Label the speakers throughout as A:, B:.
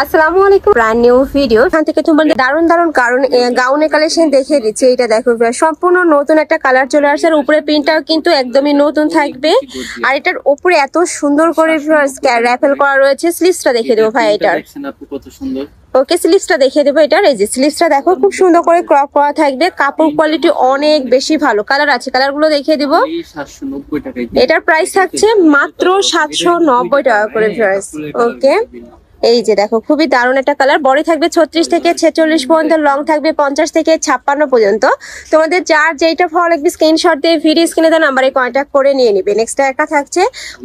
A: আসসালামু আলাইকুম, brand new video. এখান থেকে তোমাদের দারুণ দারুণ গাউনের কালেকশন দেখিয়ে দিচ্ছি। এটা দেখো সম্পূর্ণ নতুন একটা কালার চলে আসছে, আর উপরে প্রিন্টটাও কিন্তু একদমই নতুন থাকবে। আর এটার উপরে এত সুন্দর করে র্যাপেল করা রয়েছে। স্লিভসটা দেখিয়ে দেবো ভাই এটার। ওকে, স্লিভসটা দেখিয়ে দেবো এটার। এই যে স্লিভসটা দেখো খুব সুন্দর করে ক্রপ করা থাকবে। কাপড় কোয়ালিটি অনেক বেশি ভালো। কালার আছে, কালারগুলো দেখিয়ে দিব। এটার প্রাইস থাকছে মাত্র 790 টাকা করে। ওকে, এই যে দেখো খুবই দারুণ একটা কালার। বডি থাকবে 36 থেকে 46 পর্যন্ত, লং থাকবে 50 থেকে 56 পর্যন্ত। তোমাদের যার যেটা ভালো লাগবে স্ক্রিনশট দিয়ে ভিডিও স্ক্রিনে দেওয়া নাম্বারে কন্ট্যাক্ট করে নিয়ে নিবে। নেক্সট একটা থাকছে,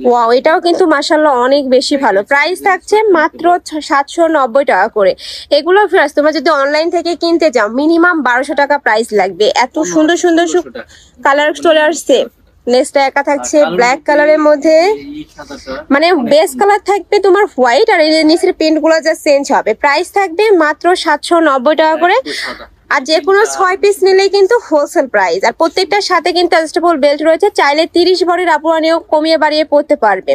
A: ওয়াও, এটাও কিন্তু মাশাআল্লাহ অনেক বেশি ভালো। প্রাইস থাকছে মাত্র 790 টাকা করে। এগুলো ফ্রেশ, তোমরা যদি অনলাইন থেকে কিনতে যাও মিনিমাম 1200 টাকা প্রাইস লাগবে। এত সুন্দর সুন্দর কালার চলে আসছে। নেক্সট একা থাকছে ব্ল্যাক কালারের মধ্যে, মানে বেস কালার থাকবে তোমার হোয়াইট, আর এই নিচের প্রিন্ট গুলো যা চেঞ্জ হবে। প্রাইস থাকবে মাত্র 790 টাকা করে। আর যে কোনো 6 পিস নিলেই কিন্তু হোলসেল প্রাইস। আর প্রত্যেকটার সাথে কিন্তু অ্যাডজাস্টেবল বেল্ট রয়েছে, চাইলে 30 ভরির আপুরা নিয়েও কমিয়ে বাড়িয়ে পড়তে পারবে।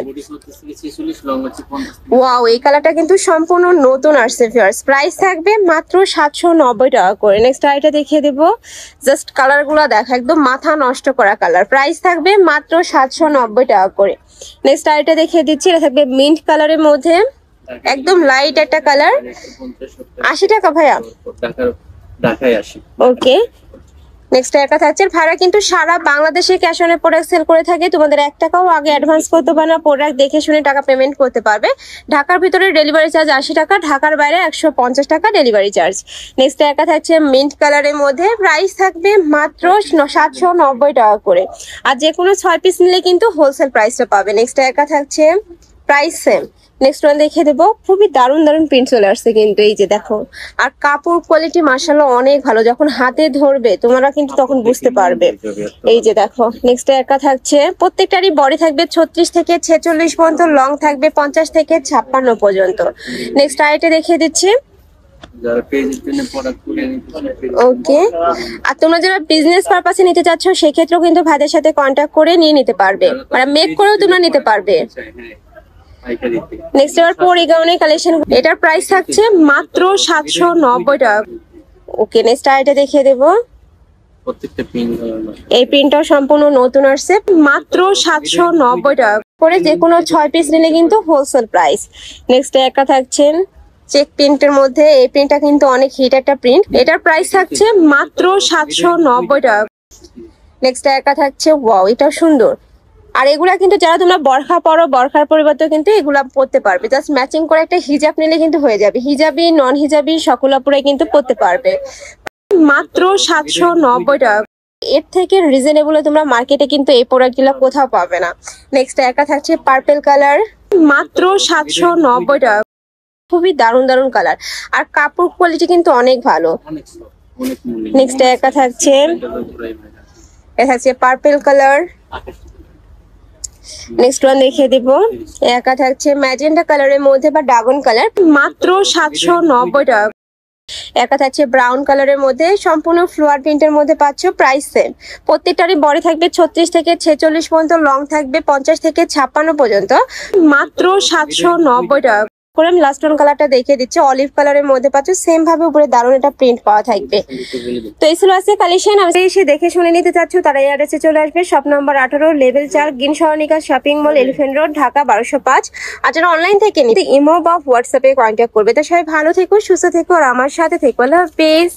A: ওয়াও, এই কালারটা কিন্তু সম্পূর্ণ নতুন আসছে ভিউয়ার্স। প্রাইস থাকবে মাত্র 790 টাকা করে। নেক্সট আইটা দেখিয়ে দেবো। জাস্ট কালারগুলো দেখা একদম মাথা নষ্ট করা কালার। প্রাইস থাকবে মাত্র 790 টাকা করে। নেক্সট আইটা দেখিয়ে দিচ্ছি, এটা থাকবে মিন্ট কালারের মধ্যে, একদম লাইট একটা কালার। 80 টাকা ভাইয়া। ওকে, নেক্সট একটা থাকছে ভাড়া কিন্তু সারা বাংলাদেশে ক্যাশ অনে প্রোডাক্ট সেল করে থাকে। তোমাদের 1 টাকাও আগে অ্যাডভান্স করতে পারে না, প্রোডাক্ট দেখে শুনে টাকা পেমেন্ট করতে পারবে। ঢাকার ভিতরে ডেলিভারি চার্জ 80 টাকা, ঢাকার বাইরে 150 টাকা ডেলিভারি চার্জ। নেক্সট একটা থাকছে মিন্ট কালারের মধ্যে, প্রাইস থাকবে মাত্র 790 টাকা করে। আর যে কোনো 6 পিস নিলে কিন্তু হোলসেল প্রাইসটা পাবে। নেক্সট একটা থাকছে প্রাইস সেম। নেক্সট ওয়ান দেখিয়ে দেবো। খুবই দারুণ দারুণ প্রিন্ট চলে আসছে কিন্তু, এই যে দেখো। আর কাপড় কোয়ালিটি মাশাআল্লাহ অনেক ভালো, যখন হাতে ধরবে তোমরা কিন্তু তখন বুঝতে পারবে। এই যে দেখো। নেক্সট একা থাকছে, প্রত্যেকটারই বডি থাকবে 36 থেকে 46 পর্যন্ত, লং থাকবে 50 থেকে 56 পর্যন্ত। নেক্সট আইটা দেখিয়ে দিচ্ছি। ওকে, আর তোমরা যারা বিজনেস পারপাসে নিতে চাচ্ছ সেক্ষেত্রেও কিন্তু ভাইদের সাথে কন্ট্যাক্ট করে নিয়ে নিতে পারবে, মানে মেক করেও তোমরা নিতে পারবে। নেক্সট এবার পরি গাউনের কালেকশন, এটার প্রাইস থাকছে মাত্র 790 টাকা। ওকে, নেক্সট আইটা দেখিয়ে দেবো। এই প্রিন্টটাও সম্পূর্ণ নতুন আসছে, মাত্র 790 টাকা করে। যে কোনো 6 পিস নিলে কিন্তু হোলসেল প্রাইস। নেক্সট একটা থাকছেন চেক প্রিন্টের মধ্যে, এই প্রিন্টটা কিন্তু অনেক হিট একটা প্রিন্ট। এটার প্রাইস থাকছে মাত্র 790 টাকা। নেক্সট একটা থাকছে, ওয়াও, এটাও সুন্দর। আর এগুলা কিন্তু যারা তোমরা বরখা পরো, বরখার পরিবর্তে কিন্তু এগুলা পরতে পারবে। জাস্ট ম্যাচিং করে একটা হিজাব নিলে কিন্তু হয়ে যাবে। হিজাবি নন হিজাবি সকল আপুরাই কিন্তু পরতে পারবে। মাত্র 790 টাকা। এর থেকে রিজনেবল তোমরা মার্কেটে কিন্তু এই প্রোডাক্টগুলো কোথাও পাবে না। নেক্সট একা থাকছে পার্পল কালার, মাত্র 790 টাকা। খুবই দারুণ দারুণ কালার, আর কাপড় কোয়ালিটি কিন্তু অনেক ভালো। নেক্সট একা থাকছে, এটা থাকছে পার্পল কালার। নেক্সট ওয়ান দেখিয়ে দিব। একা থাকছে ম্যাজেন্টা কালারের মধ্যে বা ড্রাগন কালার, মাত্র 790 টাকা। একা থাকছে ব্রাউন কালারের মধ্যে, সম্পূর্ণ ফ্লোয়ার প্রিন্টের মধ্যে পাচ্ছ। Price same. প্রত্যেকটারই বডি থাকবে 36 থেকে 46 পর্যন্ত, লং থাকবে 50 থেকে 56 পর্যন্ত, মাত্র 790 টাকা করে। আমি লাস্ট ওয়ান কালারটা দেখিয়ে দিচ্ছি, অলিভ কালারের মধ্যে পাচ্ছ। সেম ভাবে উপরে দারুণ একটা প্রিন্ট পাওয়া থাকবে। তো এই ছিল আজকে কালেকশন। আমি এসে দেখে শুনে নিতে চাচ্ছ তারা এই অ্যাড্রেসে চলে আসবে। শপ নম্বর 18, লেভেল 4, গ্রিন সরণিকা shopping mall, elephant road, Dhaka 1205। আর যারা অনলাইন থেকে নিতে ইমো বা হোয়াটসঅ্যাপে কন্ট্যাক্ট করবে। তো সবাই ভালো থেকো, সুস্থ থেকো, আর আমার সাথে থেকো। আল্লাহ হাফেজ।